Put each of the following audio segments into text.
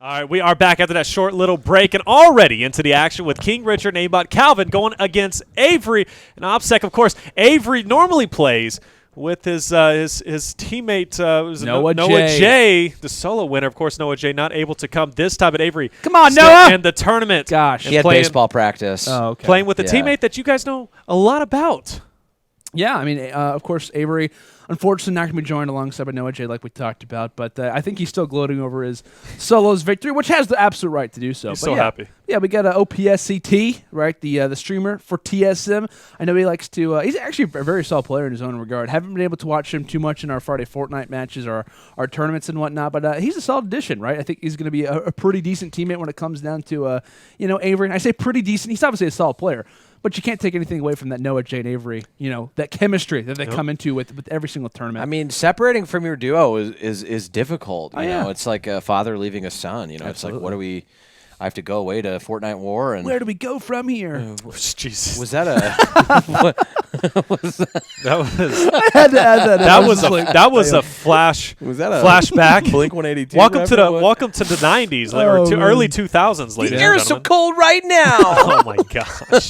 All right, we are back after that short little break and already into the action with King Richard and Aimbotcalvin going against Avxry and OPscT. Of course, Avxry normally plays with his teammate Noah J, the solo winner. Of course, Noah J not able to come this time, but Avxry. Come on, Noah! And the tournament. Gosh. He had baseball practice. Oh, okay. Playing with a teammate that you guys know a lot about. Yeah, I mean, of course, Avxry, unfortunately, not going to be joined alongside by Noah J like we talked about, but I think he's still gloating over his solo's victory, which has the absolute right to do so. He's so happy. Yeah, we got OPscT, right, the streamer for TSM. I know he likes to, he's actually a very solid player in his own regard. Haven't been able to watch him too much in our Friday Fortnite matches or our tournaments and whatnot, but he's a solid addition, right? I think he's going to be a pretty decent teammate when it comes down to, Avxry. And I say pretty decent. He's obviously a solid player. But you can't take anything away from that Noah J and Avxry, that chemistry that they come into with every single tournament. I mean, separating from your duo is difficult. You know, yeah. It's like a father leaving a son. You know, Absolutely. It's like, what do we? I have to go away to Fortnite War, and where do we go from here? Jesus. was that a? That was I had to add that. that was a flash. Was that a flashback? Blink 182. Welcome to the 90s or early 2000s, ladies The and air is so gentlemen. cold right now. Oh my gosh!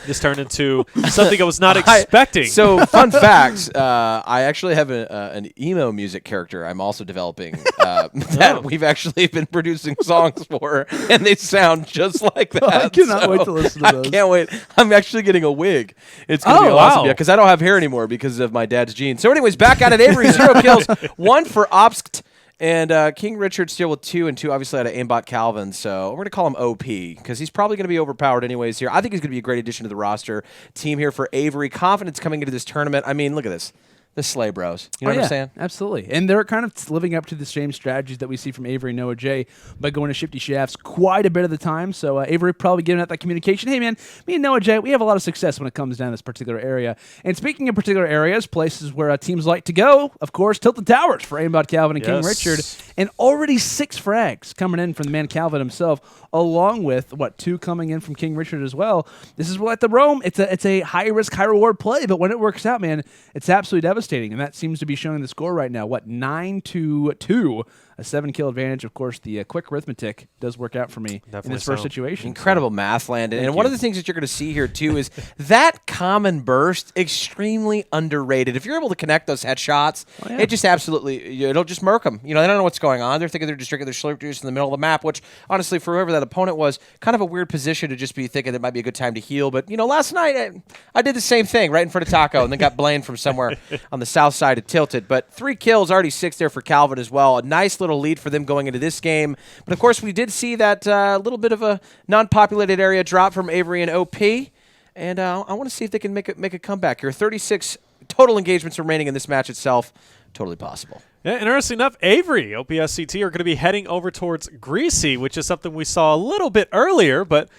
This turned into something I was not expecting. So, fun fact: I actually have an emo music character I'm also developing that we've actually been producing songs for, and they sound just like that. I cannot wait to listen to those. I can't wait. I'm actually getting a wig. It's going to be Oh, awesome. wow. Yeah, because I don't have hair anymore because of my dad's genes. So, anyways, back at it. Avxry 0 kills, 1 for OPscT. And King Richard still with 2 and 2, obviously, out of Aimbotcalvin. So we're going to call him OP because he's probably going to be overpowered anyways here. I think he's going to be a great addition to the roster team here for Avxry. Confidence coming into this tournament. I mean, look at this. The Slay Bros. You know what I'm saying? Absolutely. And they're kind of living up to the same strategies that we see from Avxry and Noah J by going to shifty shafts quite a bit of the time. So Avxry probably giving out that communication. Hey, man, me and Noah J, we have a lot of success when it comes down to this particular area. And speaking of particular areas, places where teams like to go, of course, Tilted Towers for Aimbotcalvin and King Richard. And already 6 frags coming in from the man Calvin himself, along with, 2 coming in from King Richard as well. This is what the Rome, it's a high-risk, high-reward play, but when it works out, man, it's absolutely devastating. And that seems to be showing the score right now. 9-2, a 7-kill advantage. Of course, the quick arithmetic does work out for me in this first situation. Incredible math, Landon. And one of the things that you're going to see here, too, is that common burst, extremely underrated. If you're able to connect those headshots, it just absolutely, it'll just murk them. You know, they don't know what's going on. They're thinking they're just drinking their slurp juice in the middle of the map, which, honestly, for whoever that opponent was, kind of a weird position to just be thinking that might be a good time to heal. But, last night, I did the same thing right in front of Taco and then got blamed from somewhere on the south side of Tilted. But 3 kills, already 6 there for Calvin as well. A nice little lead for them going into this game. But, of course, we did see that little bit of a non-populated area drop from Avxry and OP. And I want to see if they can make a comeback here. 36 total engagements remaining in this match itself. Totally possible. Yeah, interesting enough, Avxry, OPscT, are going to be heading over towards Greasy, which is something we saw a little bit earlier, but...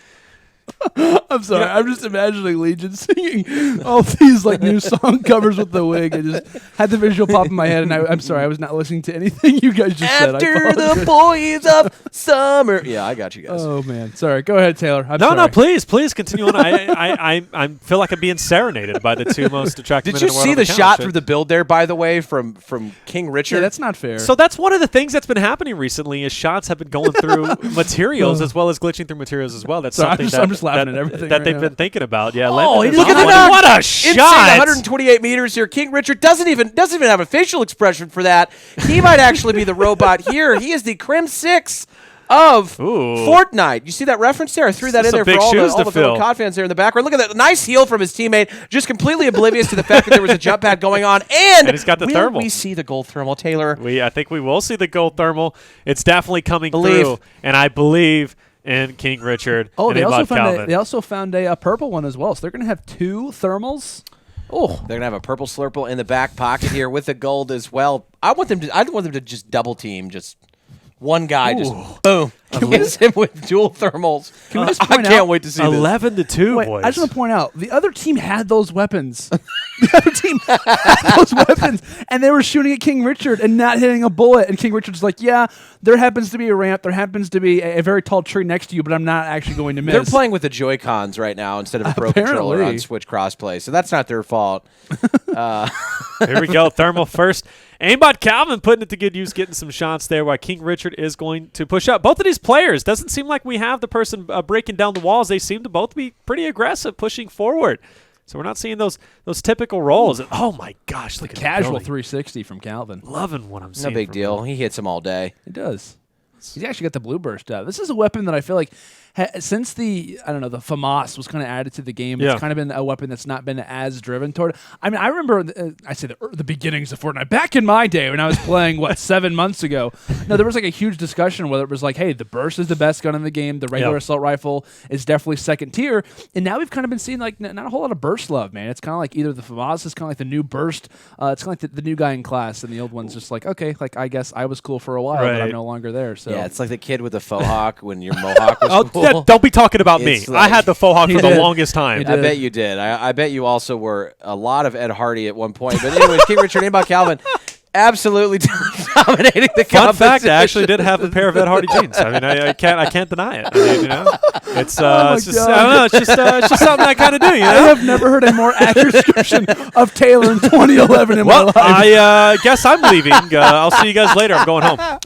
I'm sorry. I'm just imagining Legion singing all these new song covers with the wig. I just had the visual pop in my head, and I'm sorry. I was not listening to anything you guys just said. After the boys of summer. Yeah, I got you guys. Oh, man. Sorry. Go ahead, Taylor. No, please continue on. I feel like I'm being serenaded by the 2 most attractive Did men you in the world see on the count. shot through the build there, by the way, from King Richard? Yeah, that's not fair. So that's one of the things that's been happening recently is shots have been going through materials as well as glitching through materials as well. That's something I'm just laughing at everything that right they've now. been thinking about. Yeah, Look at the knock! knock! What a Insane, shot! 128 meters here. King Richard doesn't even have a facial expression for that. He might actually be the robot here. He is the Crim 6 of Fortnite. You see that reference there? I threw that in there for all the fellow COD fans there in the background. Look at that nice heal from his teammate, just completely oblivious to the fact that there was a jump pad going on. And he's got the thermal. We see the gold thermal, Taylor. I think we will see the gold thermal. It's definitely coming through, and I believe in King Richard. Oh, and they Aimbotcalvin. also found a purple one as well. So they're going to have 2 thermals. Oh, they're gonna have a purple slurple in the back pocket here with the gold as well. I want them to just double team, just one guy, just boom, hits him with dual thermals. Can we just I point can't out, wait to see 11-2, Wait, boys. I just want to point out the other team had those weapons The other team had those weapons, and they were shooting at King Richard and not hitting a bullet. And King Richard's like, yeah, there happens to be a ramp. There happens to be a very tall tree next to you, but I'm not actually going to miss. They're playing with the Joy-Cons right now instead of a Pro Controller on Switch crossplay, so that's not their fault. Here we go. Thermal first. Aimbotcalvin putting it to good use, getting some shots there while King Richard is going to push up. Both of these players, doesn't seem like we have the person breaking down the walls. They seem to both be pretty aggressive, pushing forward. So we're not seeing those typical rolls. And, oh, my gosh. Look at casual 360 from Calvin. Loving what I'm seeing. No big deal. He hits them all day. He does. He's actually got the blue burst out. This is a weapon that I feel like since the FAMAS was kind of added to the game, it's kind of been a weapon that's not been as driven toward. I mean, I remember I say the beginnings of Fortnite back in my day when I was playing 7 months ago. No, there was like a huge discussion whether it was like, hey, the burst is the best gun in the game, the regular assault rifle is definitely second tier, and now we've kind of been seeing like not a whole lot of burst love, man. It's kind of like either the FAMAS is kind of like the new burst, it's kind of like the new guy in class, and the old one's just like, okay, like I guess I was cool for a while, but I'm no longer there. So yeah, it's like the kid with the faux hawk when your mohawk was cool. Yeah, don't be talking about me. Like, I had the faux hawk for the longest time. I bet you did. I bet you also were a lot of Ed Hardy at one point. But anyway, King Richard, Aimbotcalvin, absolutely dominating the competition. Fun fact, I actually did have a pair of Ed Hardy jeans. I mean, I can't deny it. I mean, it's just I don't know. It's just something I kind of do. You know? I have never heard a more accurate description of Taylor in 2011 in my life. I guess I'm leaving. I'll see you guys later. I'm going home. I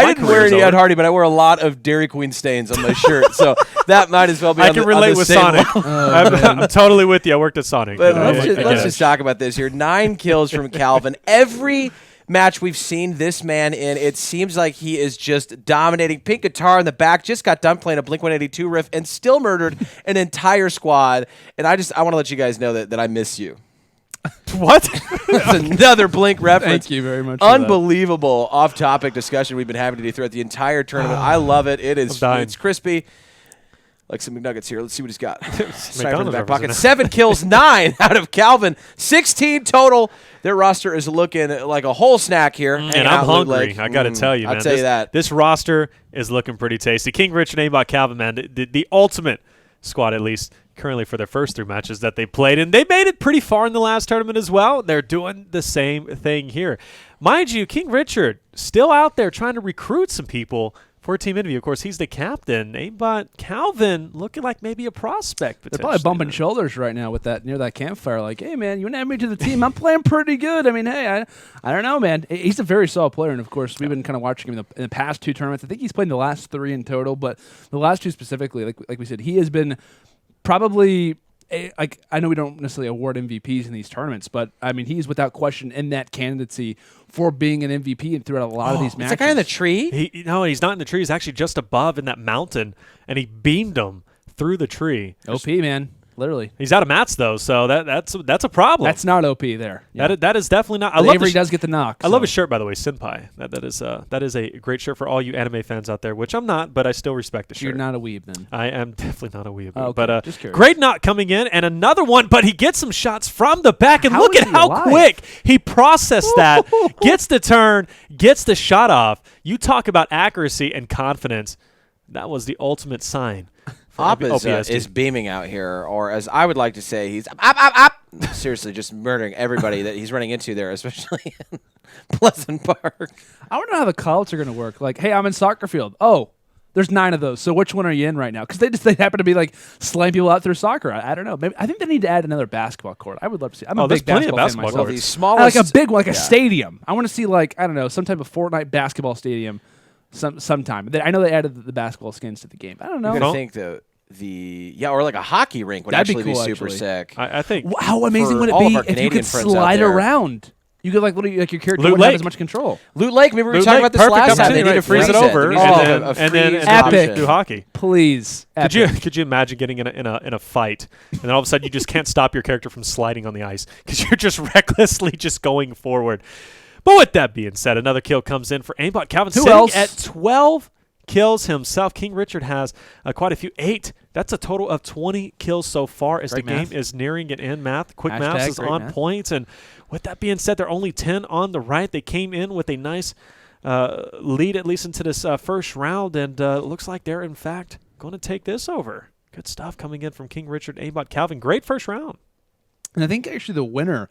didn't wear any Ed Hardy, but I wore a lot of Dairy Queen stains on my shirt, so that might as well be. I can relate with Sonic. I'm totally with you. I worked at Sonic. But let's just talk about this here. 9 kills from Calvin. Every match we've seen this man in, it seems like he is just dominating. Pink guitar in the back, just got done playing a Blink-182 riff and still murdered an entire squad. And I want to let you guys know that I miss you. What? That's another Blink reference. Thank you very much. Unbelievable off-topic discussion we've been having today throughout the entire tournament. I love it. It's crispy. Like some McNuggets here. Let's see what he's got. Sniper in the back pocket. 7 kills, 9 out of Calvin. 16 total. Their roster is looking like a whole snack here. And I'm hungry. I got to tell you, man. I'll tell you that. This roster is looking pretty tasty. King Richard, Aimbotcalvin, man, the ultimate squad, at least currently for their first 3 matches that they played. And they made it pretty far in the last tournament as well. They're doing the same thing here. Mind you, King Richard still out there trying to recruit some people for a team interview. Of course, he's the captain. Aimbotcalvin looking like maybe a prospect. They're probably bumping shoulders right now with that near that campfire. Like, hey, man, you want to add me to the team? I'm playing pretty good. I mean, hey, I don't know, man. He's a very solid player, and of course, we've been kind of watching him in the past 2 tournaments. I think he's played the last 3 in total, but the last 2 specifically, like we said, he has been probably. I know we don't necessarily award MVPs in these tournaments, but I mean he's without question in that candidacy for being an MVP and throughout a lot of these matches. Is that guy in the tree? No, he's not in the tree. He's actually just above in that mountain, and he beamed him through the tree. OP, man. Literally. He's out of mats, though, so that's a problem. That's not OP there. Yeah. That is definitely not. Avery does get the knock. I love his shirt, by the way, Senpai. That is a great shirt for all you anime fans out there, which I'm not, but I still respect the shirt. You're not a weeb, then. I am definitely not a weeb. Oh, okay. But just curious. great knock coming in, and another one, but he gets some shots from the back, and look at how quick he processed that. Gets the turn, gets the shot off. You talk about accuracy and confidence. That was the ultimate sign. Op is beaming out here, or as I would like to say, he's up. Seriously, just murdering everybody that he's running into there, especially in Pleasant Park. I don't know how the calls are going to work. Like, hey, I'm in soccer field. Oh, there's 9 of those. So which one are you in right now? Because they happen to be like slaying people out through soccer. I don't know. Maybe I think they need to add another basketball court. I would love to see. I'm a big basketball fan myself. Well, the smallest, like a big one, like a stadium. I want to see like I don't know some type of Fortnite basketball stadium. Sometime. I know they added the basketball skins to the game. I don't know. I think or like a hockey rink would actually be super sick. I think. How amazing would it be if you could slide around? You could like your character wouldn't have as much control. Loot Lake, maybe we were talking about this last time. They need to freeze it over and then epic do hockey. Please. Could you imagine getting in a fight and then all of a sudden you just can't stop your character from sliding on the ice because you're just recklessly just going forward. But with that being said, another kill comes in for Aimbotcalvin. Who else? At 12 kills himself. King Richard has quite a few. 8. That's a total of 20 kills so far as the game is nearing an end. Quick maths is on point. And with that being said, they're only 10 on the right. They came in with a nice lead, at least into this first round. And it looks like they're, in fact, going to take this over. Good stuff coming in from King Richard, Aimbotcalvin. Great first round. And I think actually the winner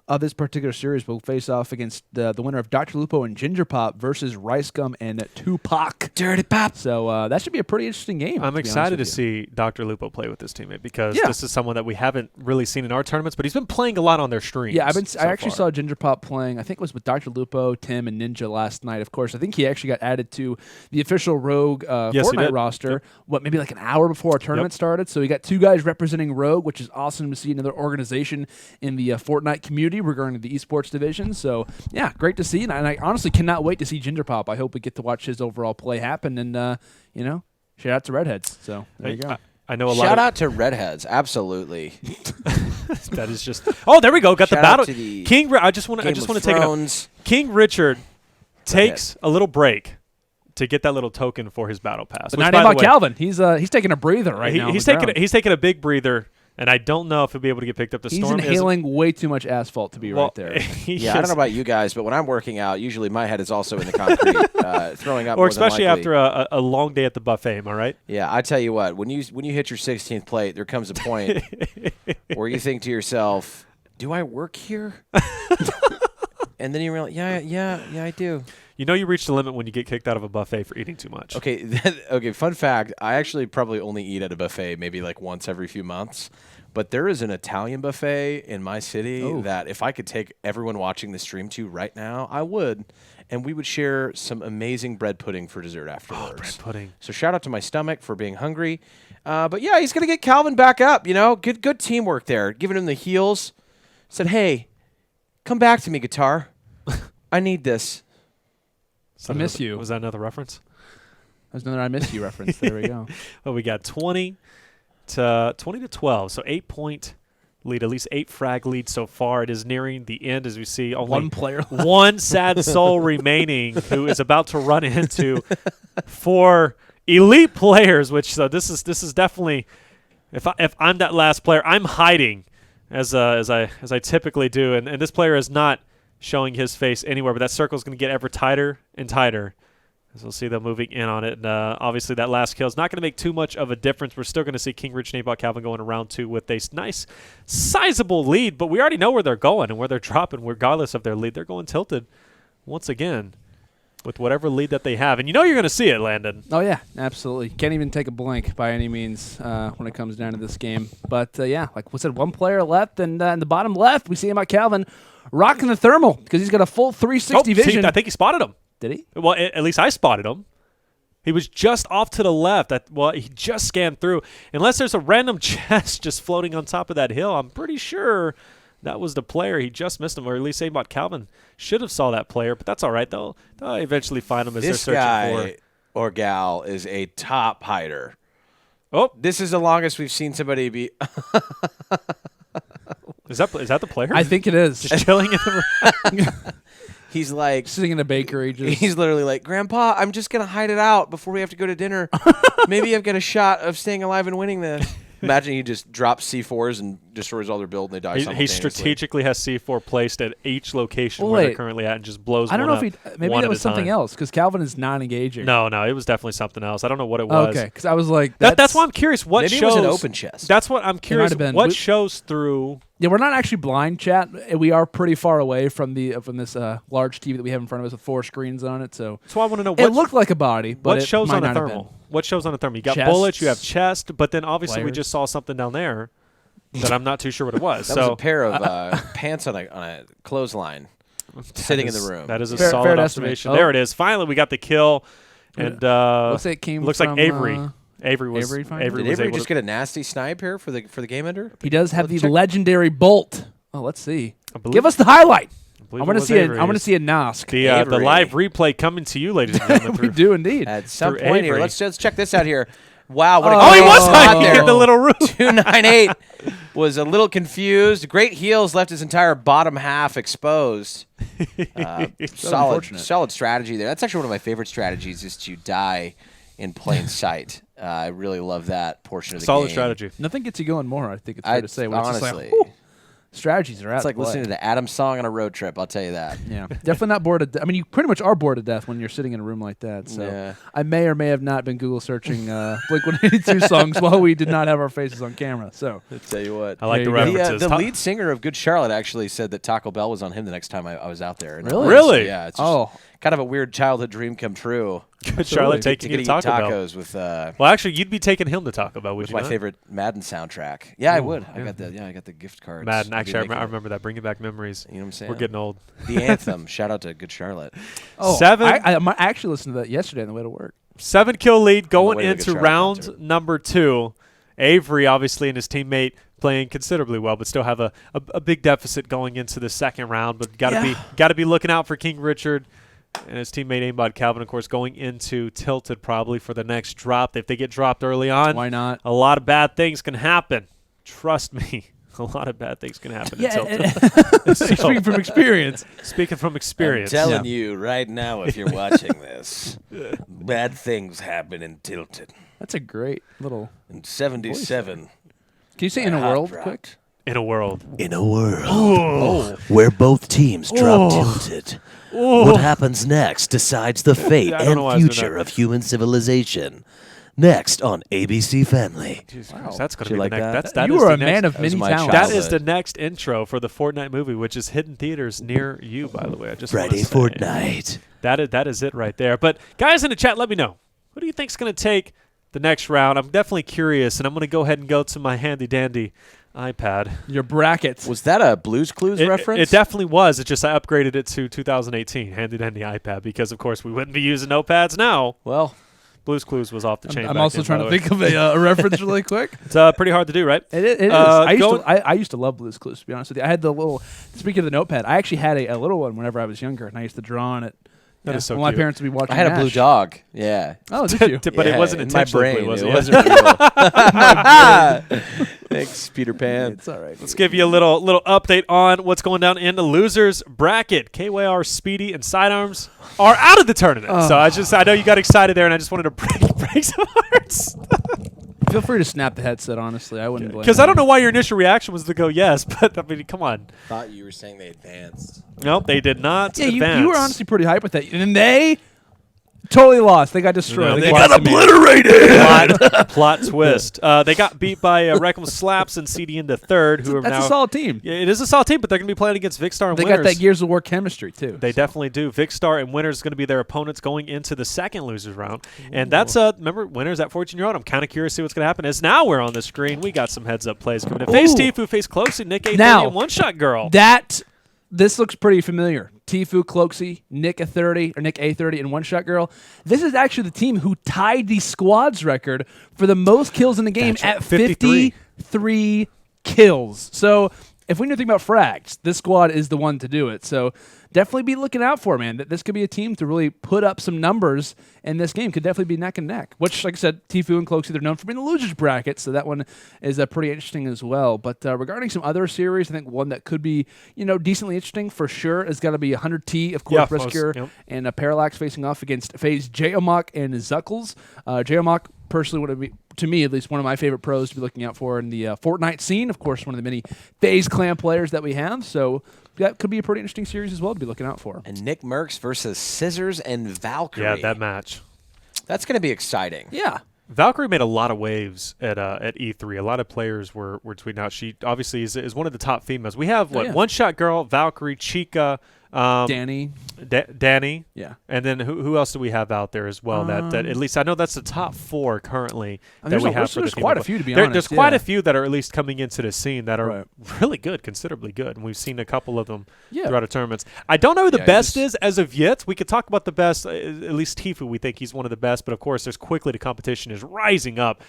of this particular series will face off against the winner of Dr. Lupo and Ginger Pop versus Rice Gum and Tupac. Dirty Pop. So that should be a pretty interesting game. I'm excited to see Dr. Lupo play with this teammate because this is someone that we haven't really seen in our tournaments, but he's been playing a lot on their streams. Yeah, I actually saw Ginger Pop playing. I think it was with Dr. Lupo, Tim, and Ninja last night. Of course, I think he actually got added to the official Rogue Fortnite roster. Yep. Maybe like an hour before our tournament started. So we got 2 guys representing Rogue, which is awesome to see another organization in the Fortnite community regarding the esports division. So yeah, great to see, and I honestly cannot wait to see Ginger Pop. I hope we get to watch his overall play happen, and shout out to Redheads. So there you go. I know a lot. Shout out to Redheads, absolutely. That is just. Oh, there we go. Got Shout the battle. out to the King. I just want to take it up. King Richard takes a little break to get that little token for his battle pass. But not Aimbotcalvin. He's taking a breather now. He's taking a big breather. And I don't know if he'll be able to get picked up. He's inhaling way too much asphalt to be right there. Yeah, I don't know about you guys, but when I'm working out, usually my head is also in the concrete, throwing up. Or especially after a long day at the buffet, am I right? Yeah, I tell you what, when you hit your 16th plate, there comes a point where you think to yourself, "Do I work here?" And then you realize, yeah, I do. You know you reach the limit when you get kicked out of a buffet for eating too much. Okay, fun fact, I actually probably only eat at a buffet maybe like once every few months. But there is an Italian buffet in my city that if I could take everyone watching the stream to right now, I would. And we would share some amazing bread pudding for dessert afterwards. Oh, bread pudding. So shout out to my stomach for being hungry. But yeah, he's going to get Calvin back up, Good teamwork there. Giving him the heels. Said, hey, come back to me, guitar. I need this. I miss you. Was that another reference? That was another I miss you reference. There we go. Well, we got 20 to 12, so 8-point lead, at least 8 frag lead so far. It is nearing the end as we see only one player left. One sad soul remaining who is about to run into 4 elite players, which this is definitely if I'm that last player, I'm hiding as I typically do, and this player is not showing his face anywhere, but that circle is going to get ever tighter and tighter. As we'll see them moving in on it. And obviously that last kill is not going to make too much of a difference. We're still going to see King Rich and Aimbotcalvin going to round 2 with a nice, sizable lead. But we already know where they're going and where they're dropping regardless of their lead. They're going tilted once again with whatever lead that they have. And you know you're going to see it, Landon. Oh, yeah, absolutely. Can't even take a blink by any means when it comes down to this game. But, yeah, like we said, 1 player left. And in the bottom left, we see Aimbotcalvin rocking the thermal because he's got a full 360 vision. I think he spotted him. Did he? Well, at least I spotted him. He was just off to the left. He just scanned through. Unless there's a random chest just floating on top of that hill, I'm pretty sure that was the player. He just missed him, or at least Aimbotcalvin should have saw that player. But that's all right. They'll eventually find him as they're searching for. This guy or gal is a top hider. Oh, this is the longest we've seen somebody be. Is that the player? I think it is. Just chilling in the He's like sitting in a bakery. He's literally like, Grandpa, I'm just going to hide it out before we have to go to dinner. Maybe I've got a shot of staying alive and winning this. Imagine he just drops C4s and destroys all their build and they die He simultaneously. strategically has C4 placed at each location where they're currently at and just blows I don't one know if maybe that was something else because Calvin is non-engaging. No, it was definitely something else. I don't know what it was. Okay, because I was like... That's why I'm curious what maybe shows... Maybe it was an open chest. That's what I'm curious. What shows through... Yeah, we're not actually blind, chat. We are pretty far away from this large TV that we have in front of us with 4 screens on it. So I want to know. It looked like a body, but what shows on a thermal? thermal? What shows on a thermal? You got Chests, bullets. You have chest, but then obviously we players. just saw something down there that I'm not too sure what it was. That was a pair of pants on a clothesline sitting in the room. That is a fair solid observation. There it is. Finally, we got the kill, and looks like it came looks from, like Avery. Avery was Avery Did was Avery able just to get a nasty snipe here for the game ender? He does have the check. legendary bolt. Oh, let's see. believe- Give us the highlight. I I want to see it. I want to see a Nosk. the Avery. live replay coming to you, ladies and gentlemen. We through- do indeed. At some Through point here, Avery. let's check this out here. Wow, what a Oh, he great was spot hiding there. in the little room. 298 was a little confused. Great heals left his entire bottom half exposed. Solid strategy there. That's actually one of my favorite strategies is to die in plain sight. I really love that portion of the game. Solid strategy. Nothing gets you going more. I think it's fair to say. When it's just like, Honestly. whew. strategies are out. It's like listening to the Adams song on a road trip. I'll tell you that. Yeah, definitely not bored. I mean, you pretty much are bored to death when you're sitting in a room like that. So Yeah. I may or may have not been Google searching Blink-182 songs while we did not have our faces on camera. So I'll tell you what. I like the There you go. references. The lead singer of Good Charlotte actually said that Taco Bell was on him the next time I was out there. And Really? Yeah. It's just kind of a weird childhood dream come true. Good Charlotte To taking get you to to eat Taco Bell. tacos with Well, actually, you'd be taking him to Taco Bell, would you my not? favorite Madden soundtrack. Yeah, I would. yeah. I got the gift cards. Madden. I'll be Actually, I making it. remember that. Bringing back memories. You know what I'm saying? We're getting old. The anthem. Shout out to Good Charlotte. 7. I actually listened to that yesterday on the way to work. 7-kill lead going way to into Good Charlotte round concert. number 2. Avery, obviously, and his teammate playing considerably well, but still have a big deficit going into the second round. But gotta be looking out for King Richard and his teammate Aimbotcalvin, of course, going into Tilted probably for the next drop. If they get dropped early on, Why not? a lot of bad things can happen. Trust me, a lot of bad things can happen in Tilted. Speaking from experience. Speaking from experience. I'm telling you right now, if you're watching this, bad things happen in Tilted. That's a great little. In 77. Can you say in a hot world dropped. quick? In a world. In a world where both teams drop tilted, what happens next decides the fate I don't know why I was and doing future that. of human civilization. Next on ABC Family. Jesus Christ, that's going Did to you be like the next. that? That You is are the a man next- of many my talents. That childhood. is the next intro for the Fortnite movie, which is hitting theaters near you, by the way. I just wanna Friday say. Fortnite. That is it right there. But guys in the chat, let me know. Who do you think's going to take the next round? I'm definitely curious, and I'm going to go ahead and go to my handy-dandy iPad. Your brackets. Was that a Blue's Clues reference? It definitely was. It's just I upgraded it to 2018, handy-dandy iPad, because, of course, we wouldn't be using notepads now. Well, Blue's Clues was off the chain. I'm back also then, trying by to the way. think of a reference really quick. It's pretty hard to do, right? It is. I used to love Blue's Clues, to be honest with you. I had the little, speaking of the notepad, I actually had a little one whenever I was younger, and I used to draw on it. That is so Well, my cute. parents would be watching I had a blue MASH. dog. Yeah. Oh, did you? But it Yeah, wasn't in my intentionally brain. blue, was it it? wasn't real. Thanks, Peter Pan. It's all right. Let's give you a little update on what's going down in the losers bracket. KYR, Speedy, and Sidearms are out of the tournament. So I know you got excited there, and I just wanted to break some hearts. Feel free to snap the headset, honestly. I wouldn't blame Because I don't know why your initial reaction was to go yes, but I mean, come on. Thought you were saying they advanced. Nope, they did not Yeah, advance. you were honestly pretty hype with that. And they totally lost. They got destroyed. No, they got plot twist. They got beat by Reckham Slaps and CD into third, who are That's now a solid team. Yeah, it is a solid team, but they're going to be playing against Vicstar and They Winners. got that Gears of War chemistry, too. They definitely do. Vicstar and Winners is going to be their opponents going into the second losers round. And that's, remember, Winners at 14-year-old. I'm kind of curious to see what's going to happen. As now we're on the screen, we got some heads-up plays coming in. Face Tifu, face Closey, Nick A30, Now, and One-Shot Girl. This looks pretty familiar. Tifu, Cloaksy, Nick A30 or Nick A30 and One Shot Girl. This is actually the team who tied the squad's record for the most kills in the game That's right, at 53. 53 kills. So if we know anything about frags, this squad is the one to do it. So definitely be looking out for, man. That this could be a team to really put up some numbers in this game. Could definitely be neck and neck. Which, like I said, Tifu and Cloaksy, they're known for being the losers bracket, so that one is pretty interesting as well. But regarding some other series, I think one that could be decently interesting for sure has got to be 100T, of course, Yeah, Risker yep. and Parallax facing off against FaZe J-Amok and Zuckles. J-Amok personally would be, to me at least, one of my favorite pros to be looking out for in the Fortnite scene. Of course, one of the many FaZe clan players that we have. So that could be a pretty interesting series as well to be looking out for. And Nick Merckx versus Scissors and Valkyrie. Yeah, that match. That's going to be exciting. Yeah. Valkyrie made a lot of waves at E3. A lot of players were tweeting out. She obviously is one of the top females. We have, yeah. One Shot Girl, Valkyrie, Chica, Danny. Danny. Yeah. And then who else do we have out there as well? That at least I know that's the top 4 currently that we have for the there's female quite a play. few, to be There's honest. quite yeah. a few that are at least coming into the scene that are Right. really good, considerably good, and we've seen a couple of them Yeah. throughout the tournaments. I don't know who the Yeah, best just- is as of yet. We could talk about the best. At least Tifu, we think he's one of the best, but of course, there's quickly the competition is rising up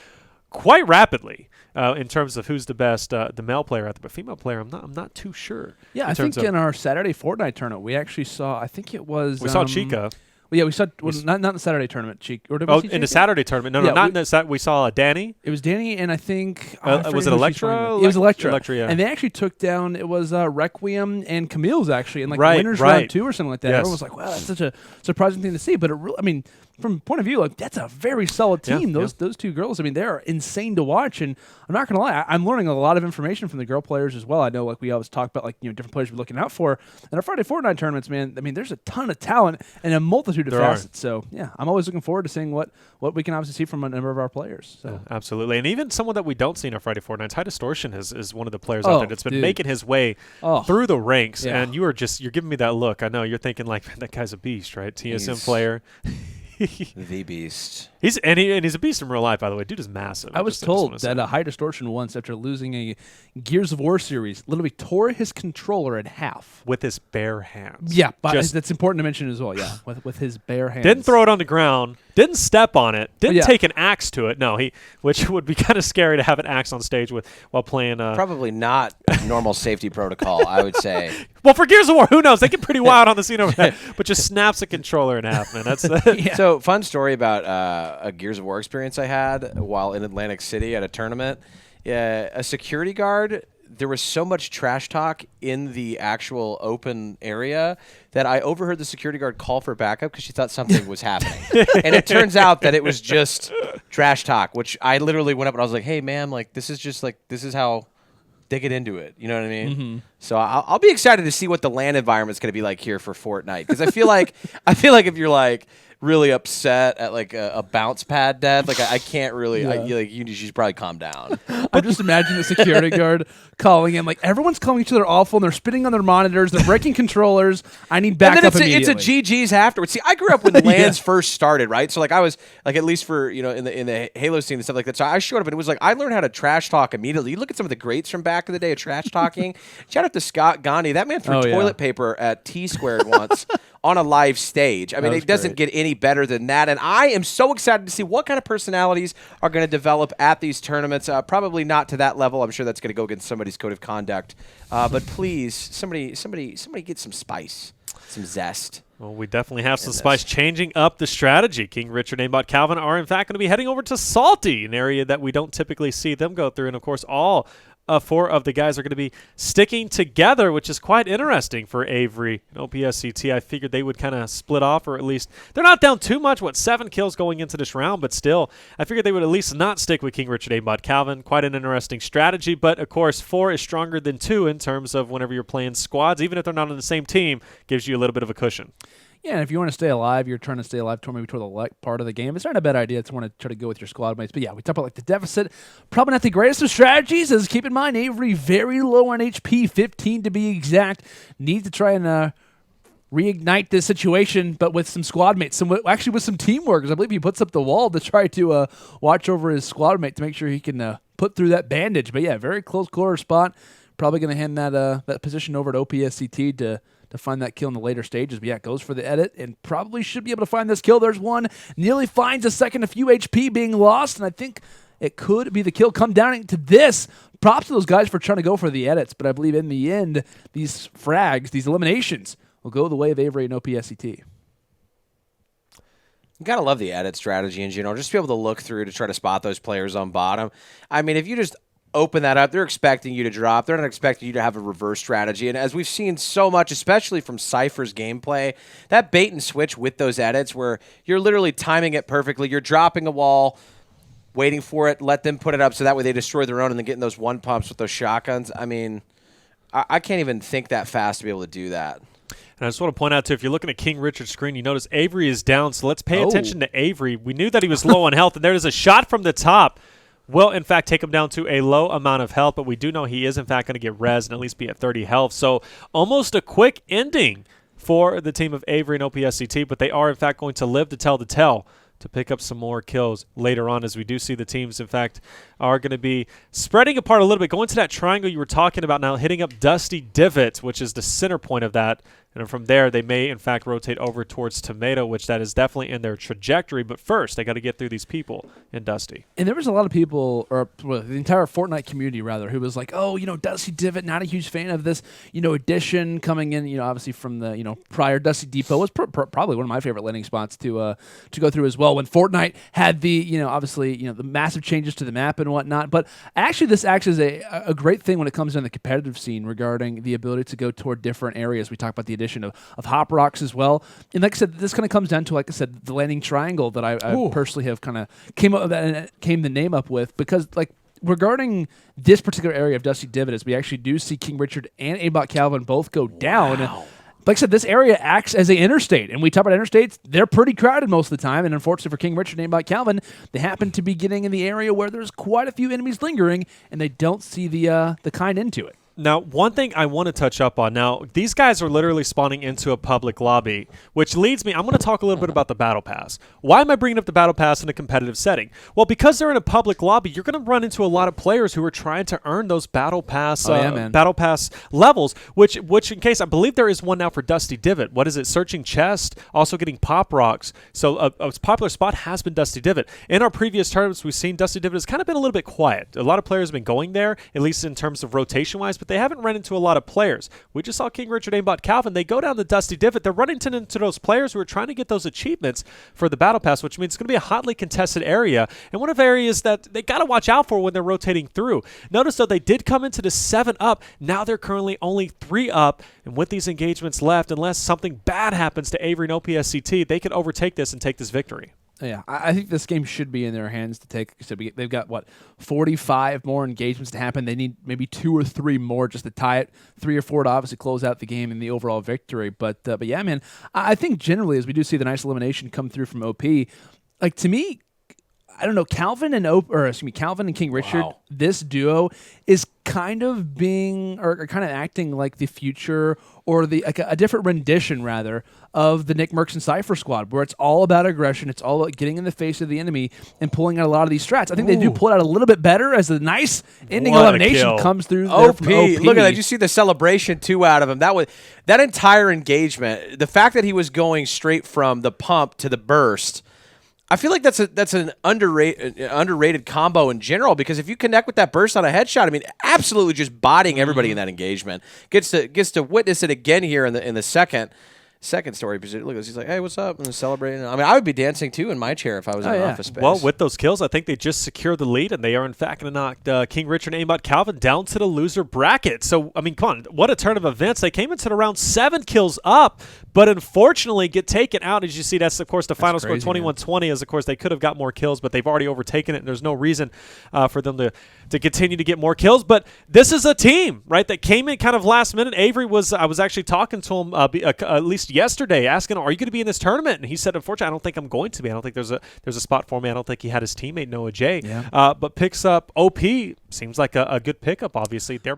quite rapidly in terms of who's the best, the male player out there. But female player, I'm not too sure. Yeah, I think in our Saturday Fortnite tournament, we actually saw, I think it was... we saw Chica. Well, yeah, we saw not in the Saturday tournament, Cheek. Or did we Oh, see in the Cheek? Saturday tournament. No, Yeah, not in the we saw Danny. It was Danny, and I think Was it Electra? It was Electra. Electra, yeah. And they actually took down. It was Requiem and Camille's actually in like Right, winners right. round 2 or something like that. Yes. Everyone was like, "Wow, that's such a surprising thing to see." But I mean, from point of view, like that's a very solid Yeah, team. Those 2 girls. I mean, they are insane to watch. And I'm not gonna lie, I'm learning a lot of information from the girl players as well. I know, like we always talk about, like different players we're looking out for. And our Friday Fortnite tournaments, man. I mean, there's a ton of talent and a multitude of facets. So yeah, I'm always looking forward to seeing what we can obviously see from a number of our players. So. Yeah, absolutely. And even someone that we don't see in our Friday Fortnights, High Distortion is one of the players out there that's been making his way through the ranks. Yeah. And you're giving me that look. I know you're thinking like, man, that guy's a beast, right? TSM player. The beast. He's a beast in real life, by the way. Dude is massive. I was told that High Distortion once, after losing a Gears of War series, literally tore his controller in half with his bare hands. Yeah, but that's important to mention as well. Yeah, with his bare hands. Didn't throw it on the ground. Didn't step on it. Didn't take an axe to it. No, which would be kind of scary to have an axe on stage while playing. Probably not normal safety protocol, I would say. Well, for Gears of War, who knows? They get pretty wild on the scene over there, but just snaps a controller in half, man. That's So, fun story about a Gears of War experience I had while in Atlantic City at a tournament. A security guard, there was so much trash talk in the actual open area that I overheard the security guard call for backup because she thought something was happening. And it turns out that it was just trash talk, which I literally went up and I was like, hey, ma'am, like, this is how they get into it. You know what I mean? Mm-hmm. So I'll be excited to see what the LAN environment's going to be like here for Fortnite, because I feel like if you're like really upset at like a bounce pad death, like I can't really. You should probably calm down. I'm just imagining the security guard calling in, like everyone's calling each other awful, and they're spitting on their monitors, they're breaking controllers. I need backup immediately. It's a GG's afterwards. See, I grew up when LANs first started, right? So like I was like, at least for in the Halo scene and stuff like that. So I showed up and it was like I learned how to trash talk immediately. You look at some of the greats from back in the day of trash talking. Shout out to Scott Gandhi. That man threw toilet paper at T-Squared once on a live stage. I mean, it doesn't get any better than that. And I am so excited to see what kind of personalities are going to develop at these tournaments. Probably not to that level. I'm sure that's going to go against somebody's code of conduct. But please, somebody get some spice, some zest. Well, we definitely have some spice changing up the strategy. King Richard and Aimbotcalvin are, in fact, going to be heading over to Salty, an area that we don't typically see them go through. And, of course, all 4 of the guys are going to be sticking together, which is quite interesting for Avxry and OPscT. I figured they would kind of split off, or at least they're not down too much. 7 kills going into this round, but still, I figured they would at least not stick with King Richard and Aimbotcalvin. Quite an interesting strategy, but of course, 4 is stronger than 2 in terms of whenever you're playing squads, even if they're not on the same team, gives you a little bit of a cushion. Yeah, and if you want to stay alive, you're trying to stay alive maybe toward the part of the game. It's not a bad idea to want to try to go with your squad mates. But yeah, we talk about like the deficit. Probably not the greatest of strategies, as keep in mind, Avxry very low on HP, 15 to be exact. Need to try and reignite this situation, but with some squad mates, actually with some teamwork, because I believe he puts up the wall to try to watch over his squad mate to make sure he can put through that bandage. But yeah, very close corner spot. Probably going to hand that position over to OPscT to find that kill in the later stages. But yeah, goes for the edit and probably should be able to find this kill. There's one. Nearly finds a second, a few HP being lost, and I think it could be the kill. Come down to this. Props to those guys for trying to go for the edits, but I believe in the end, these frags, these eliminations, will go the way of Avxry and OPscT. You gotta love the edit strategy in general. Just to be able to look through to try to spot those players on bottom. I mean, if you just open that up, they're expecting you to drop. They're not expecting you to have a reverse strategy. And as we've seen so much, especially from Cypher's gameplay, that bait and switch with those edits where you're literally timing it perfectly. You're dropping a wall, waiting for it, let them put it up so that way they destroy their own and then getting those one pumps with those shotguns. I mean, I can't even think that fast to be able to do that. And I just want to point out, too, if you're looking at King Richard's screen, you notice Avxry is down, so let's pay attention to Avxry. We knew that he was low on health, and there's a shot from the top. Will, in fact, take him down to a low amount of health, but we do know he is, in fact, going to get res and at least be at 30 health. So almost a quick ending for the team of Avxry and OPscT, but they are, in fact, going to live to tell the tale to pick up some more kills later on, as we do see the teams, in fact, are going to be spreading apart a little bit, going to that triangle you were talking about now, hitting up Dusty Divot, which is the center point of that. And from there, they may, in fact, rotate over towards Tomato, which that is definitely in their trajectory. But first, they got to get through these people in Dusty. And there was a lot of people, or well, the entire Fortnite community, rather, who was like, oh, Dusty Divot, not a huge fan of this, addition coming in, obviously from the, prior Dusty Depot was probably one of my favorite landing spots to go through as well when Fortnite had the, obviously, the massive changes to the map and whatnot. But actually, this acts as a great thing when it comes down to the competitive scene regarding the ability to go toward different areas. We talk about the addition of Hop Rocks as well. And like I said, this kind of comes down to, like I said, the landing triangle that I personally have kind of came the name up with, because like regarding this particular area of Dusty Divot, as we actually do see King Richard and Aimbotcalvin both go down. Wow. Like I said, this area acts as an interstate, and we talk about interstates, they're pretty crowded most of the time, and unfortunately for King Richard and Aimbotcalvin, they happen to be getting in the area where there's quite a few enemies lingering, and they don't see the kind into it. Now, one thing I want to touch up on. Now, these guys are literally spawning into a public lobby, which leads me, I'm going to talk a little bit about the Battle Pass. Why am I bringing up the Battle Pass in a competitive setting? Well, because they're in a public lobby, you're going to run into a lot of players who are trying to earn those Battle Pass Battle Pass levels, which in case, I believe there is one now for Dusty Divot. What is it? Searching Chest, also getting Pop Rocks. So a popular spot has been Dusty Divot. In our previous tournaments, we've seen Dusty Divot has kind of been a little bit quiet. A lot of players have been going there, at least in terms of rotation-wise, but they haven't run into a lot of players. We just saw King Richard Aimbotcalvin. They go down the Dusty Divot. They're running into those players who are trying to get those achievements for the Battle Pass, which means it's going to be a hotly contested area, and one of the areas that they got to watch out for when they're rotating through. Notice, though, they did come into the 7 up. Now they're currently only 3 up, and with these engagements left, unless something bad happens to Avxry and OPscT, they could overtake this and take this victory. Yeah, I think this game should be in their hands to take. So they've got, 45 more engagements to happen. They need maybe 2 or 3 more just to tie it, 3 or 4 to obviously close out the game and the overall victory. But yeah, man, I think generally, as we do see the nice elimination come through from OP, like to me, I don't know, Calvin and King Richard, this duo is kind of being, or kind of acting like the future, or a different rendition, rather, of the Nick Merckx and Cypher squad, where it's all about aggression, it's all about getting in the face of the enemy and pulling out a lot of these strats. I think they do pull it out a little bit better as the nice ending elimination comes through. OP. Look at that. Did you see the celebration, too, out of him? That entire engagement, the fact that he was going straight from the pump to the burst, I feel like that's an underrated combo in general, because if you connect with that burst on a headshot, I mean, absolutely just bodying everybody in that engagement. Gets to witness it again here in the second story. Look, he's like, hey, what's up? And celebrating. I mean, I would be dancing too in my chair if I was in an office space. Well, with those kills, I think they just secured the lead, and they are in fact going to knock King Richard and Aimbotcalvin down to the loser bracket. So, I mean, come on, what a turn of events. They came into the round 7 kills up, but unfortunately get taken out. As you see, that's of course the final score, 21-20. As of course they could have got more kills, but they've already overtaken it, and there's no reason for them to continue to get more kills. But this is a team, right, that came in kind of last minute. Avxry I was actually talking to him at least yesterday, asking, are you going to be in this tournament? And he said, unfortunately, I don't think I'm going to be. I don't think there's a spot for me. I don't think he had his teammate Noah J. But picks up OP. Seems like a good pickup, obviously. They're